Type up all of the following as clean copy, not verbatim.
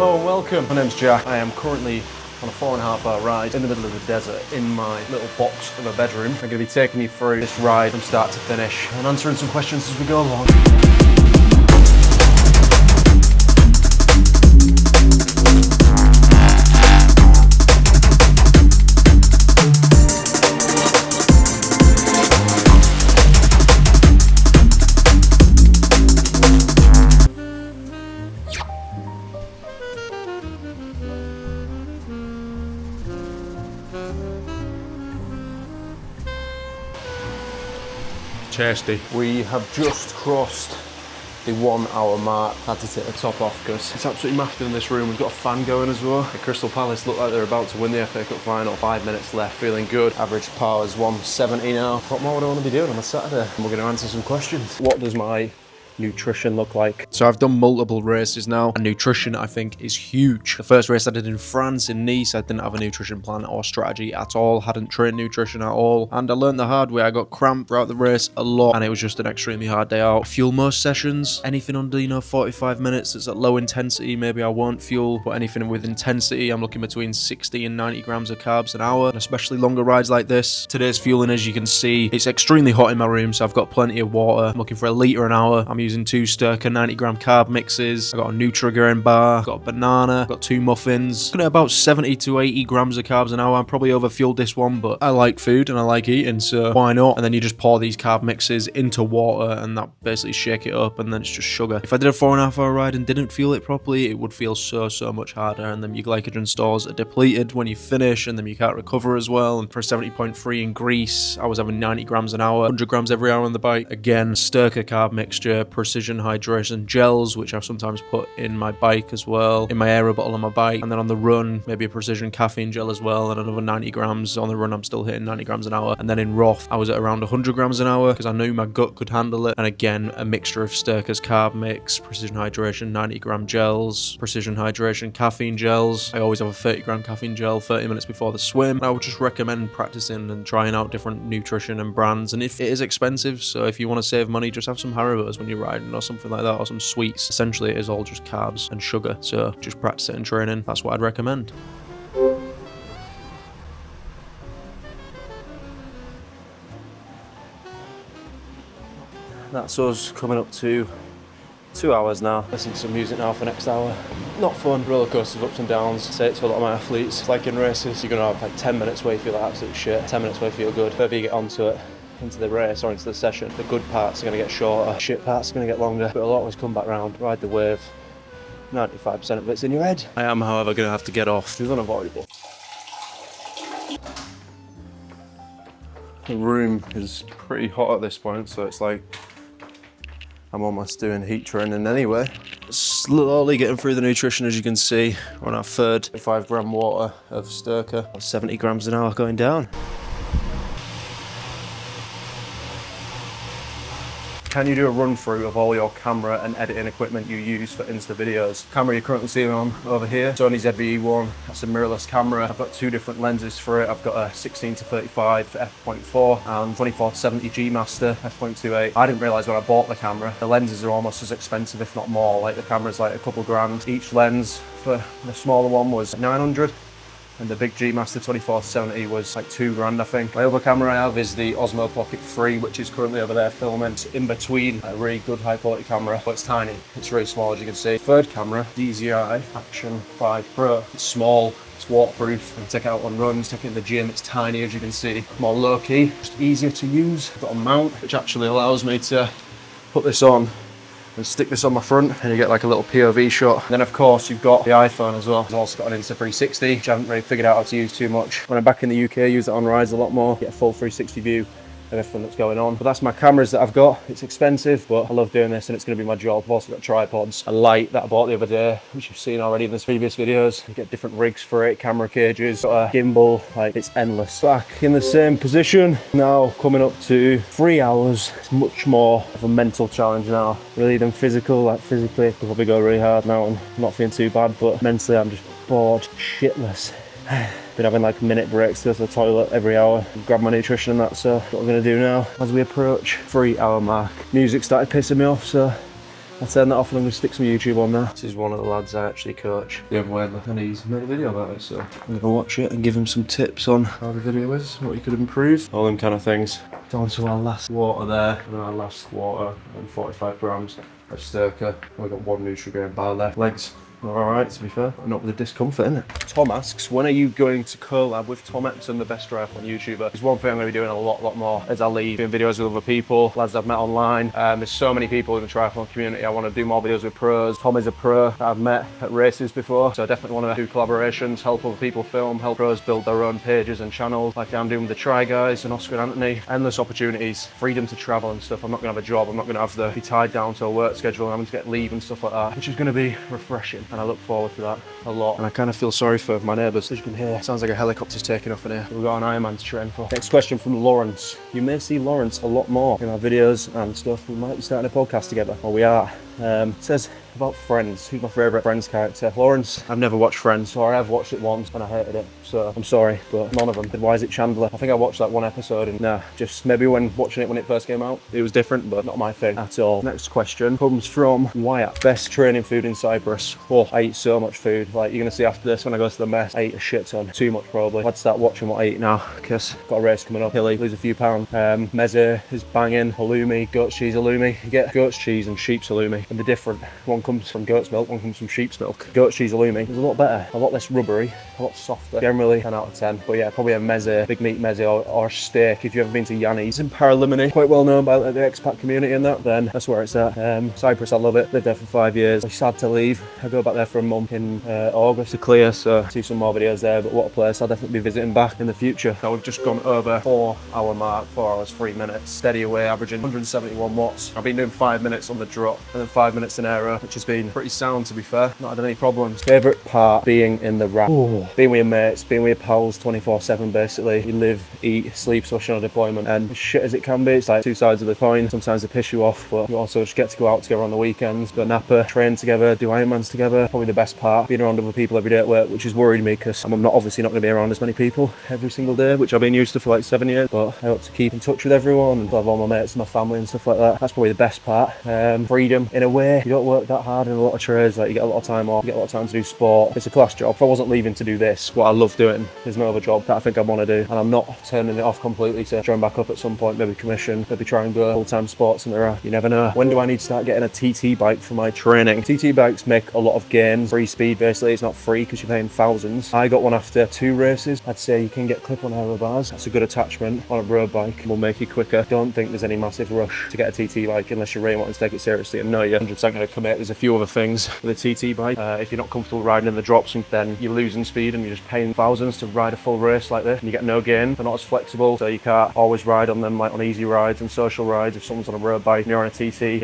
Hello and welcome. My name's Jack. I am currently on a 4.5 hour ride in the middle of the desert in my little box of a bedroom. I'm going to be taking you through this ride from start to finish and answering some questions as we go along. Tasty. We have just crossed the 1 hour mark. Had to take the top off because it's absolutely massive in this room. We've got a fan going as well. The Crystal Palace look like they're about to win the FA Cup final. 5 minutes left, feeling good. Average power is 170 now. What more would I want to be doing on a Saturday? And we're going to answer some questions. What does my nutrition look like? So I've done multiple races now, and nutrition I think is huge. The first race I did in France, in Nice, I didn't have a nutrition plan or strategy at all, hadn't trained nutrition at all, and I learned the hard way. I got cramp throughout the race a lot, and it was just an extremely hard day out. Fuel most sessions, anything under 45 minutes, it's at low intensity, maybe I won't fuel, but anything with intensity, I'm looking between 60 and 90 grams of carbs an hour, and especially longer rides like this. Today's fueling, as you can see, it's extremely hot in my room, so I've got plenty of water. I'm looking for 1 litre an hour. I'm using 2 Sturka 90 gram carb mixes. I've got a Nutrigrain bar, got a banana, got 2 muffins. Looking at about 70 to 80 grams of carbs an hour. I'm probably overfueled this one, but I like food and I like eating, so why not? And then you just pour these carb mixes into water and that basically shake it up, and then it's just sugar. If I did a 4.5 hour ride and didn't fuel it properly, it would feel so much harder, and then your glycogen stores are depleted when you finish, and then you can't recover as well. And for 70.3 in Greece, I was having 90 grams an hour, 100 grams every hour on the bike. Again, Sturka carb mixture, precision hydration gels, which I sometimes put in my bike as well, in my aero bottle on my bike, and then on the run, maybe a precision caffeine gel as well, and another 90 grams. On the run, I'm still hitting 90 grams an hour. And then in Roth, I was at around 100 grams an hour because I knew my gut could handle it. And again, a mixture of Sturka's carb mix, precision hydration 90 gram gels, precision hydration caffeine gels. I always have a 30 gram caffeine gel 30 minutes before the swim. I would just recommend practicing and trying out different nutrition and brands. And if it is expensive, so if you want to save money, just have some Haribos when you're riding or something like that, or some sweets. Essentially, it is all just carbs and sugar, so just practice it in training. That's what I'd recommend. That's us coming up to 2 hours now. Listen to some music now for next hour. Not fun. Roller coasters, ups and downs. I say it to a lot of my athletes. It's like in races, you're gonna have like 10 minutes where you feel like absolute shit, 10 minutes where you feel good. The further you get onto it, into the race or into the session, the good parts are going to get shorter, shit parts are going to get longer, but it'll always come back round. Ride the wave. 95% of it's in your head. I am, however, going to have to get off. It's unavoidable. The room is pretty hot at this point, so it's like I'm almost doing heat training anyway. Slowly getting through the nutrition, as you can see. We're on our third 5 gram water of Sturka, 70 grams an hour going down. Can you do a run through of all your camera and editing equipment you use for Insta videos? The camera you're currently seeing on over here, Sony ZV-E1, that's a mirrorless camera. I've got 2 different lenses for it. I've got a 16 to 35 for f.4 and 24 to 70 G Master f.28. I didn't realise when I bought the camera, the lenses are almost as expensive, if not more. Like the camera's like a couple grand. Each lens for the smaller one was 900. And the big G Master 24-70 was like 2 grand, I think. My other camera I have is the Osmo Pocket 3, which is currently over there filming. It's in between a really good high quality camera, but it's tiny. It's really small, as you can see. Third camera, DJI Action 5 Pro. It's small, it's waterproof. I can take it out on runs, take it in the gym. It's tiny, as you can see. More low key, just easier to use. I've got a mount, which actually allows me to put this on and stick this on my front, and you get like a little POV shot. And then of course you've got the iPhone as well. It's also got an Insta360, which I haven't really figured out how to use too much. When I'm back in the UK, I use it on rides a lot more, get a full 360 view of everything that's going on. But that's my cameras that I've got. It's expensive, but I love doing this and it's going to be my job. I've also got tripods, a light that I bought the other day, which you've seen already in the previous videos. You get different rigs for it, camera cages, got a gimbal, like it's endless. Back in the same position, now coming up to 3 hours. It's much more of a mental challenge now, really, than physical. Like physically, I'll probably go really hard now and I'm not feeling too bad, but mentally I'm just bored shitless. Been having like minute breaks to go to the toilet every hour, grab my nutrition and that, so what we're going to do now as we approach 3 hour mark. Music started pissing me off, so I'll turn that off and I'm going to stick some YouTube on there. This is one of the lads I actually coach, the other way, and he's made a video about it, so I'm going to watch it and give him some tips on how the video is, what he could improve, all them kind of things. Down to our last water there, and our last water, and 45 grams of Sturka. We've got 1 Nutrigrain bar left. Legs are alright, to be fair, not with the discomfort in it. Tom asks, when are you going to collab with Tom Epson, the best triathlon YouTuber? There's one thing I'm going to be doing a lot more as I leave, doing videos with other people, lads I've met online. There's so many people in the triathlon community. I want to do more videos with pros. Tom is a pro that I've met at races before, so I definitely want to do collaborations, help other people film, help pros build their own pages and channels, like I'm doing with the Tri guys and Oscar and Anthony. Endless opportunities, freedom to travel and stuff. I'm not going to have a job, I'm not going to have to be tied down to a work schedule, I'm going to get leave and stuff like that, which is going to be refreshing, and I look forward to that a lot. And I kind of feel sorry for my neighbours. As you can hear, sounds like a helicopter's taking off in here. We've got an Ironman to train for. Next question from Lawrence. You may see Lawrence a lot more in our videos and stuff. We might be starting a podcast together, or we are. It says about Friends. Who's my favourite Friends character? Lawrence. I've never watched Friends, or I have watched it once and I hated it, so I'm sorry, but none of them. Why is it Chandler? I think I watched that one episode and just maybe when watching it when it first came out, it was different, but not my thing at all. Next question comes from Wyatt. Best training food in Cyprus. Oh, I eat so much food. Like you're gonna see after this when I go to the mess, I eat a shit ton. Too much probably. I'd start watching what I eat now because got a race coming up. Hilly, lose a few pounds. Meze is banging. Halloumi, goat's cheese halloumi. You get goat's cheese and sheep's halloumi, and they're different. One comes from goat's milk, one comes from sheep's milk. Goat's cheese halloumi is a lot better, a lot less rubbery, a lot softer. Generally 10 out of 10. But yeah, probably a meze, big meat meze, or steak. If you've ever been to Yanni's in Paralimini, quite well known by the expat community and that, then that's where it's at. Cyprus, I love it. Lived there for 5 years. I'm sad to leave. I go back there for a month in August to clear, so see some more videos there. But what a place. I'll definitely be visiting back in the future. Now we've just gone over 4 hour mark, 4 hours 3 minutes, steady away, averaging 171 watts. I've been doing 5 minutes on the drop and then 5 minutes in aero, which has been pretty sound to be fair. Not had any problems. Favourite part being in the wrap. Being with your mates, being with your pals 24/7 basically. You live, eat, sleep, especially on deployment, and as shit as it can be, it's like 2 sides of the coin. Sometimes they piss you off, but you also just get to go out together on the weekends, go Napa, train together, do Ironmans together. Probably the best part, being around other people every day at work, which has worried me because I'm obviously not going to be around as many people every single day, which I've been used to for like 7 years, but I hope to keep in touch with everyone and have all my mates and my family and stuff like that. That's probably the best part. Freedom in a way. You don't work that hard in a lot of trades, like you get a lot of time off, you get a lot of time to do sport. It's a class job. If I wasn't leaving to do this, what I love doing, there's no other job that I think I want to do, and I'm not turning it off completely to join back up at some point, maybe commission, maybe try and go full-time sports in there. You never know. When do I need to start getting a TT bike for my training? TT bikes make a lot of gains, free speed basically. It's not free because you're paying thousands. I got one after 2 races. I'd say you can get clip-on aero bars. That's a good attachment on a road bike and will make you quicker. Don't think there's any massive rush to get a TT bike unless you're really wanting to take it seriously and know you're 100% going to commit. There's a few other things with a TT bike. If you're not comfortable riding in the drops, then you're losing speed and you're just paying thousands to ride a full race like this and you get no gain. They're not as flexible, so you can't always ride on them like on easy rides and social rides. If someone's on a road bike and you're on a TT,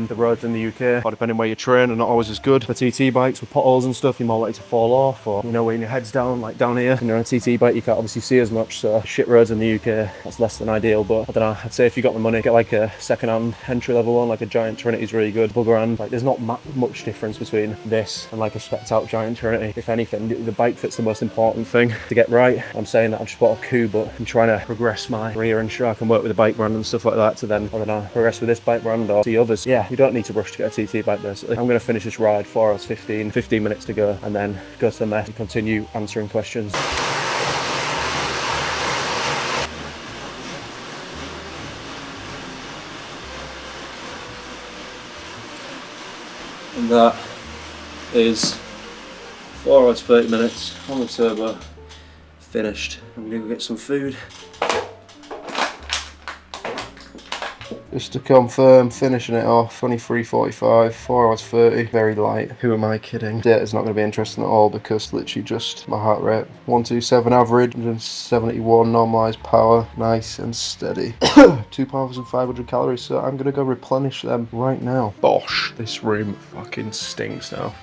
the roads in the UK, or depending where you train, are not always as good for TT bikes. With potholes and stuff, you're more likely to fall off, or when your head's down, like down here, and you're on a TT bike, you can't obviously see as much, so shit roads in the UK, that's less than ideal. But I don't know, I'd say if you got the money, get like a second-hand entry level one, like a Giant Trinity's really good, $1,000. Like there's not much difference between this and like a specced out Giant Trinity. If anything, the bike fit's the most important thing to get right. I'm saying that I've just bought a coup, but I'm trying to progress my career and sure I can work with a bike brand and stuff like that to then, I don't know, progress with this bike brand or see others. Yeah, you don't need to rush to get a TT bike basically. I'm going to finish this ride, 4 hours 15 minutes to go, and then go to the mess and continue answering questions. And that is 4 hours 30 minutes on the turbo, finished. I'm gonna go get some food. Just to confirm, finishing it off, 23:45, 4 hours 30, very light. Who am I kidding? Data's not going to be interesting at all because literally just my heart rate. 127 average, 171 normalised power, nice and steady. 2,500 calories, so I'm going to go replenish them right now. Bosh, this room fucking stinks now.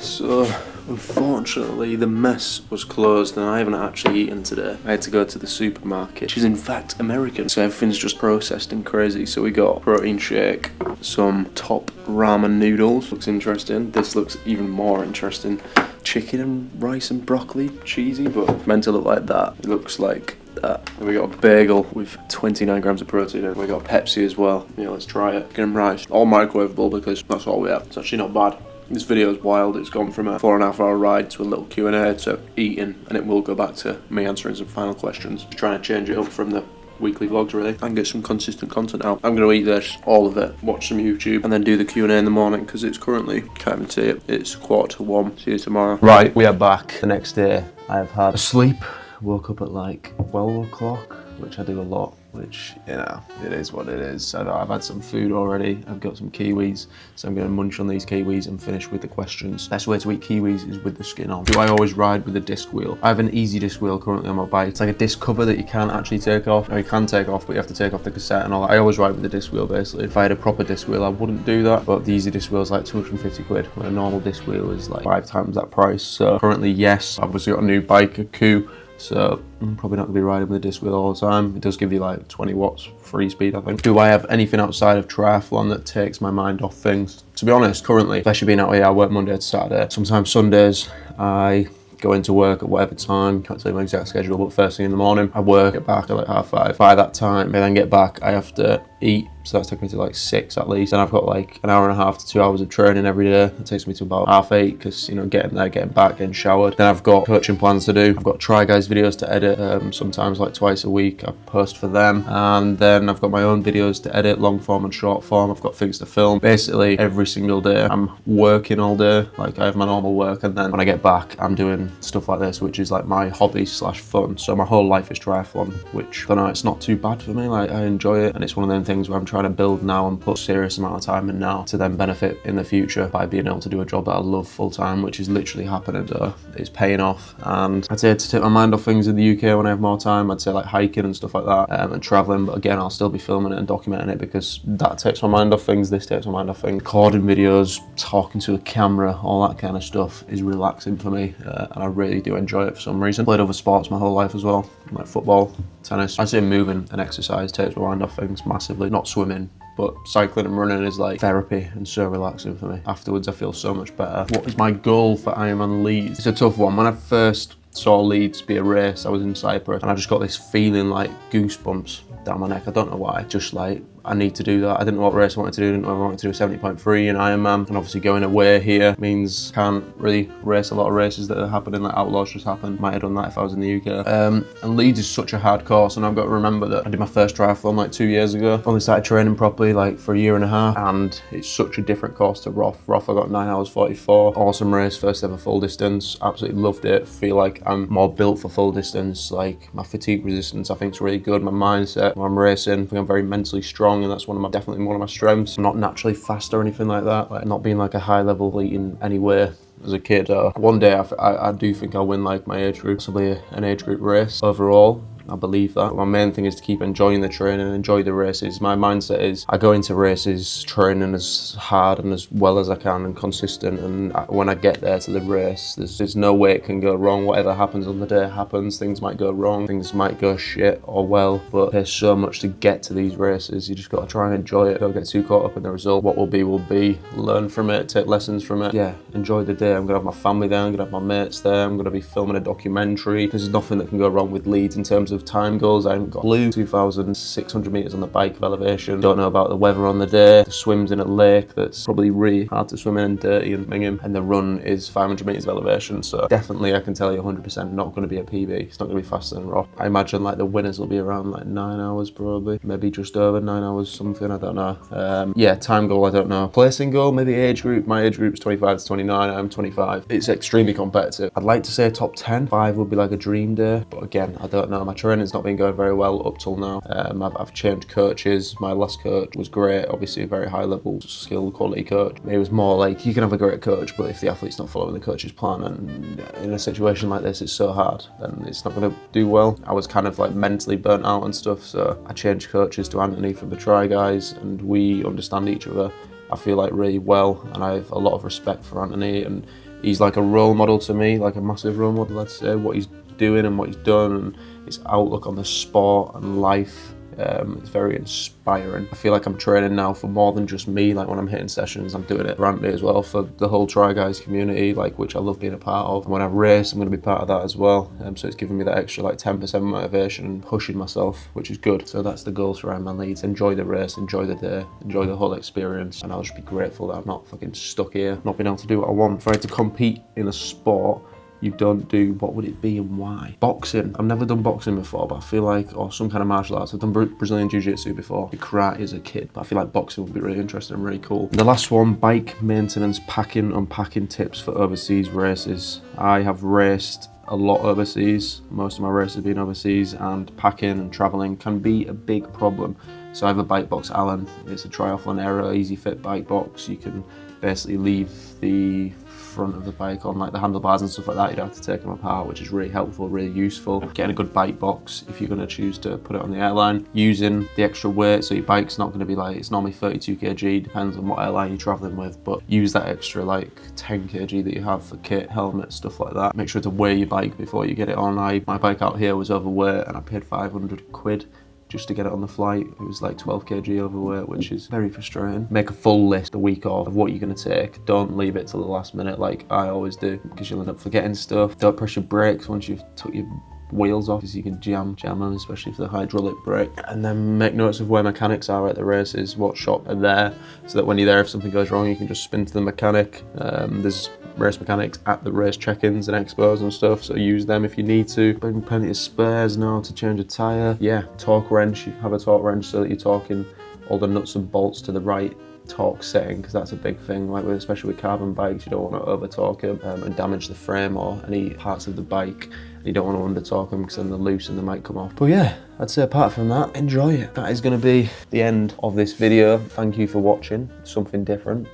So, unfortunately, the mess was closed and I haven't actually eaten today. I had to go to the supermarket, which is in fact American, so everything's just processed and crazy. So we got protein shake, some top ramen noodles, looks interesting. This looks even more interesting. chicken and rice and broccoli, cheesy, but meant to look like that. It looks like that. And we got a bagel with 29 grams of protein in. We got Pepsi as well. Yeah, let's try it. Chicken and rice, all microwavable because that's all we have. It's actually not bad. This video is wild. It's gone from a 4.5 hour ride to a little Q&A to eating, and it will go back to me answering some final questions. Just trying to change it up from the weekly vlogs really and get some consistent content out. I'm going to eat this, all of it, watch some YouTube and then do the Q&A in the morning because it's currently, can't even see it, it's 1:45. See you tomorrow. Right, we are back. The next day I have had a sleep, woke up at like 12 o'clock, which I do a lot, which, you know, it is what it is. I've had some food already, I've got some kiwis, so I'm going to munch on these kiwis and finish with the questions. Best way to eat kiwis is with the skin on. Do I always ride with a disc wheel? I have an easy disc wheel currently on my bike. It's like a disc cover that you can't actually take off, or you can take off, but you have to take off the cassette and all that. I always ride with a disc wheel basically. If I had a proper disc wheel, I wouldn't do that, but the easy disc wheel is like 250 quid, when a normal disc wheel is like 5 times that price. So currently, yes, I've obviously got a new bike, a Coup, so I'm probably not going to be riding with a disc wheel all the time. It does give you like 20 watts free speed, I think. Do I have anything outside of triathlon that takes my mind off things? To be honest, currently, especially being out here, I work Monday to Saturday. Sometimes Sundays, I go into work at whatever time, can't tell you my exact schedule, but first thing in the morning, I work, get back at like 5:30. By that time, I then get back, I have to eat, so that's taking me to like 6 at least. And I've got like an hour and a half to 2 hours of training every day. It takes me to about 8:30 because, you know, getting there, getting back, getting showered. Then I've got coaching plans to do. I've got Try Guys videos to edit, sometimes like twice a week. I post for them. And then I've got my own videos to edit, long form and short form. I've got things to film. Basically, every single day, I'm working all day. Like I have my normal work, and then when I get back, I'm doing stuff like this, which is like my hobby slash fun. So my whole life is triathlon, which, I don't know, it's not too bad for me. Like I enjoy it, and it's one of them things where I'm trying to build now and put a serious amount of time in now to then benefit in the future by being able to do a job that I love full time, which is literally happening. So it's paying off. And I'd say to take my mind off things in the UK when I have more time, I'd say like hiking and stuff like that, and traveling. But again, I'll still be filming it and documenting it because that takes my mind off things. This takes my mind off things. Recording videos, talking to a camera, all that kind of stuff is relaxing for me, and I really do enjoy it for some reason. Played other sports my whole life as well, like football, tennis. I'd say moving and exercise takes my mind off things massively. Not swimming, but cycling and running is like therapy and so relaxing for me. Afterwards, I feel so much better. What is my goal for IRONMAN Leeds? It's a tough one. When I first saw Leeds be a race, I was in Cyprus, and I just got this feeling like goosebumps down my neck. I don't know why. Just like, I need to do that. I didn't know what race I wanted to do. I didn't know if I wanted to do a 70.3 in Ironman. And obviously going away here means can't really race a lot of races that are happening, like Outlaws just happened. Might have done that if I was in the UK. And Leeds is such a hard course, and I've got to remember that I did my first triathlon like 2 years ago. Only started training properly like for a year and a half, and it's such a different course to Roth. Roth I got 9 hours 44. Awesome race, first ever full distance. Absolutely loved it. Feel like I'm more built for full distance. Like my fatigue resistance I think is really good. My mindset when I'm racing, I think I'm very mentally strong, and that's definitely one of my strengths. I'm not naturally fast or anything like that, like not being like a high level elite in any way as a kid. One day I do think I'll win like my age group, possibly an age group race overall. I believe that. My main thing is to keep enjoying the training and enjoy the races. My mindset is I go into races training as hard and as well as I can and consistent, and when I get there to the race, there's no way it can go wrong. Whatever happens on the day happens. Things might go wrong, things might go shit or well, but there's so much to get to these races. You just got to try and enjoy it. Don't get too caught up in the result. What will be. Learn from it, take lessons from it. Yeah, enjoy the day. I'm gonna have my family there, I'm gonna have my mates there, I'm gonna be filming a documentary. There's nothing that can go wrong with Leeds in terms of time goals. I haven't got blue 2,600 meters on the bike of elevation. Don't know about the weather on the day. The swim's in a lake that's probably really hard to swim in and dirty and minging, and the run is 500 meters of elevation. So definitely I can tell you 100% not going to be a PB. It's not going to be faster than Roth. I imagine like the winners will be around like 9 hours probably, maybe just over 9 hours something, I don't know. Yeah, time goal I don't know. Placing goal, maybe age group. My age group's 25 to 29, I'm 25. It's extremely competitive. I'd like to say top 10. 5 would be like a dream day, but again, I don't know. My training's not been going very well up till now. I've changed coaches. My last coach was great, obviously a very high level skill quality coach. It was more like you can have a great coach, but if the athlete's not following the coach's plan, and in a situation like this it's so hard, then it's not going to do well. I was kind of like mentally burnt out and stuff, so I changed coaches to Anthony from the Try Guys, and we understand each other, I feel like, really well, and I have a lot of respect for Anthony, and he's like a role model to me, like a massive role model, I'd say. What he's doing and what he's done, and his outlook on the sport and life It's very inspiring. I feel like I'm training now for more than just me. Like when I'm hitting sessions, I'm doing it around me as well for the whole Try Guys community, like which I love being a part of. And when I race, I'm going to be part of that as well. So it's giving me that extra like 10% motivation and pushing myself, which is good. So that's the goals for IRONMAN Leeds. Enjoy the race, enjoy the day, enjoy the whole experience, and I'll just be grateful that I'm not fucking stuck here, not being able to do what I want. If I had to compete in a sport you don't do, what would it be and why? Boxing. I've never done boxing before, but I feel like, or some kind of martial arts. I've done Brazilian Jiu-Jitsu before, karate as a kid, but I feel like boxing would be really interesting and really cool. And the last one, bike maintenance, packing, unpacking tips for overseas races. I have raced a lot overseas. Most of my races have been overseas, and packing and traveling can be a big problem. So I have a bike box Allen. It's a triathlon era, easy fit bike box. You can basically leave the front of the bike on like the handlebars and stuff like that. You don't have to take them apart, which is really helpful, really useful. Getting a good bike box if you're going to choose to put it on the airline. Using the extra weight, so your bike's not going to be like, it's normally 32 kg, depends on what airline you're traveling with, but use that extra like 10 kg that you have for kit, helmet, stuff like that. Make sure to weigh your bike before you get it on. My bike out here was overweight and I paid 500 quid just to get it on the flight. It was like 12 kg overweight, which is very frustrating. Make a full list the week of what you're gonna take. Don't leave it till the last minute like I always do, because you'll end up forgetting stuff. Don't press your brakes once you've took your wheels off, because you can jam them, especially for the hydraulic brake. And then make notes of where mechanics are at the races, what shop are there, so that when you're there, if something goes wrong, you can just spin to the mechanic. There's race mechanics at the race check-ins and expos and stuff, so use them if you need to. Bring plenty of spares, know how to change a tyre. Yeah, torque wrench, you have a torque wrench so that you're torquing all the nuts and bolts to the right torque setting, because that's a big thing, like especially with carbon bikes. You don't want to over torque them and damage the frame or any parts of the bike. You don't want to under torque them because then they're loose and they might come off. But yeah, I'd say apart from that, enjoy it. That is going to be the end of this video. Thank you for watching, something different.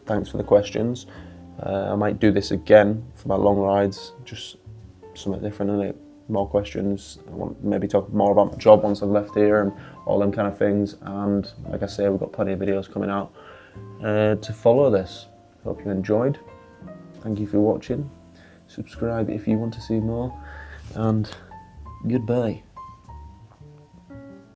Thanks for the questions. I might do this again for my long rides, just something different, innit? More questions. I want to maybe talk more about my job once I've left here and all them kind of things. And like I say, we've got plenty of videos coming out to follow this. Hope you enjoyed. Thank you for watching. Subscribe if you want to see more, and goodbye.